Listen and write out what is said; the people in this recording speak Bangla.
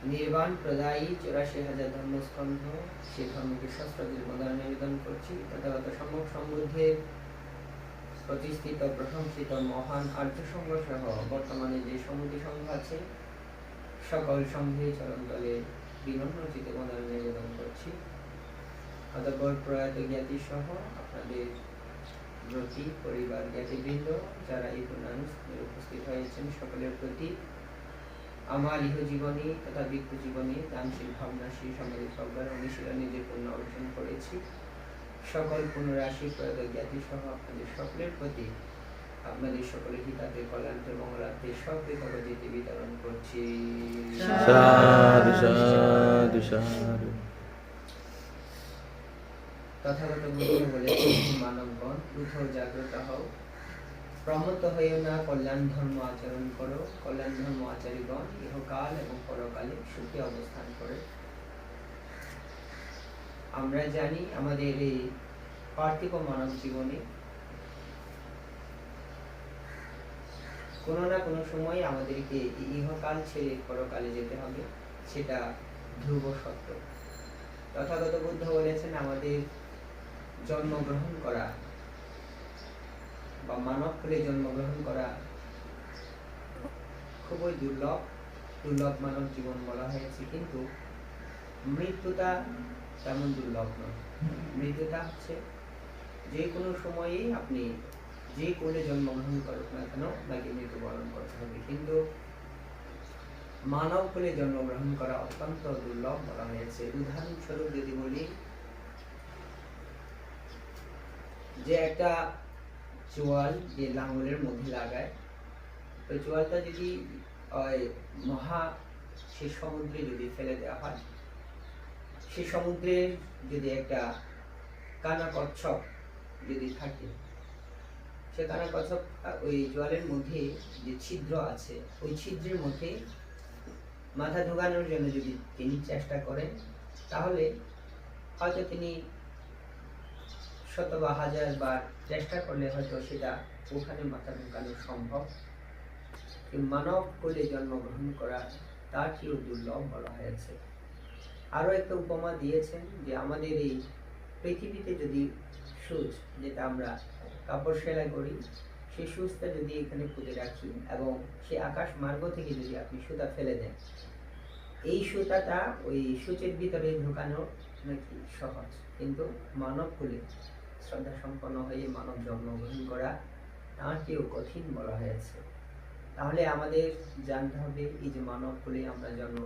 নির্বাণ প্রদায়ী ৮৪,০০০ ধর্মস্কন্ধ, সেই ধর্মকে সশ্রদ্ধের বন্দনা নিবেদন করছি। তথাগত সম্যক সমৃদ্ধের প্রতিষ্ঠিত প্রশংসিত মহান আর্য সংঘ সহ বর্তমানে যে সমিতি সংঘ আছে, সকল সংঘে চরণতলে বিনম্র চিত্তে বন্দনা নিবেদন করছি। অতঃপর প্রয়াত জ্ঞাতি সহ আপনাদের ব্রতী পরিবার জ্ঞাতিবৃন্দ যারা এই পূর্ণানুষ্ঠানে উপস্থিত হয়েছেন, সকলের প্রতি আমার ইহজীবনী তথা বৃক্ষ জীবনী দানশীল ভাবনাশীল সমাজের প্রজ্ঞার অনুশীলনে যে পূর্ণ অর্জন করেছি, সকল পুনরাশি প্রয়াত জ্ঞাতি সহ আপনাদের সকলের প্রতি আপনাদের সকলের হিতাতে কল্যাণে মঙ্গলার্থে সকৃতজ্ঞতা বিতরণ করছি। সাধু সাধু সাধু। তথাগত বুদ্ধ বলেছেন, মানবগণ উঠো, জাগ্রত হও, প্রমত্ত হইও না, কল্যাণ ধর্ম আচরণ করো। কল্যাণ ধর্ম আচারীগণ ইহকাল এবং পরকালে সুখে অবস্থান করে। আমরা জানি আমাদের এই পার্থিব মানব জীবনে কোনো না কোনো সময় আমাদেরকে ইহকাল ছেড়ে পরকালে যেতে হবে, সেটা ধ্রুব সত্য। তথাগত বুদ্ধ বলেছেন, আমাদের জন্মগ্রহণ করা বা মানব কুলে জন্মগ্রহণ করা খুবই দুর্লভ মানব জীবন বলা হয়েছে, কিন্তু মৃত্যুটা তেমন দুর্লভ নয়। মৃত্যুটা হচ্ছে যে কোনো সময়েই আপনি যে কোলে জন্মগ্রহণ করুক না কেন আপনাকে মৃত্যুবরণ করতে হবে, কিন্তু মানব কুলে জন্মগ্রহণ করা অত্যন্ত দুর্লভ বলা হয়েছে। উদাহরণস্বরূপ যদি বলি, যে একটা চোয়াল যে লাঙ্গলের মধ্যে লাগায়, ওই চোয়ালটা যদি সে সমুদ্রে যদি ফেলে দেওয়া হয়, সে সমুদ্রে যদি একটা কানা কচ্ছপ যদি থাকে, সে কানা কচ্ছপ ওই জলের মধ্যে যে ছিদ্র আছে, ওই ছিদ্রের মধ্যে মাথা ঢোকানোর জন্য যদি তিনি চেষ্টা করেন, তাহলে হয়তো তিনি শত বা হাজার বার চেষ্টা করলে হয়তো সেটা ওখানে মাথা ঢোকানো সম্ভব। মানব কোলে জন্মগ্রহণ করা তার চেয়েও দুর্লভ বলা হয়েছে। আরো একটা উপমা দিয়েছেন যে আমাদের এই পৃথিবীতে যদি সূচ, যেটা আমরা কাপড় সেলাই করি, সেই সূচটা যদি এখানে পুঁতে রাখি এবং সেই আকাশ মার্গ থেকে যদি আপনি সুতা ফেলে দেন, এই সুতাটা ওই সূচের ভিতরে ঢোকানো নাকি সহজ, কিন্তু মানব কুলে শ্রদ্ধা সম্পন্ন হয়ে মানব জন্মগ্রহণ করা তার চেয়েও কঠিন বলা হয়েছে। তাহলে আমাদের জানতে হবে, এই যে মানব কুলে আমরা জন্ম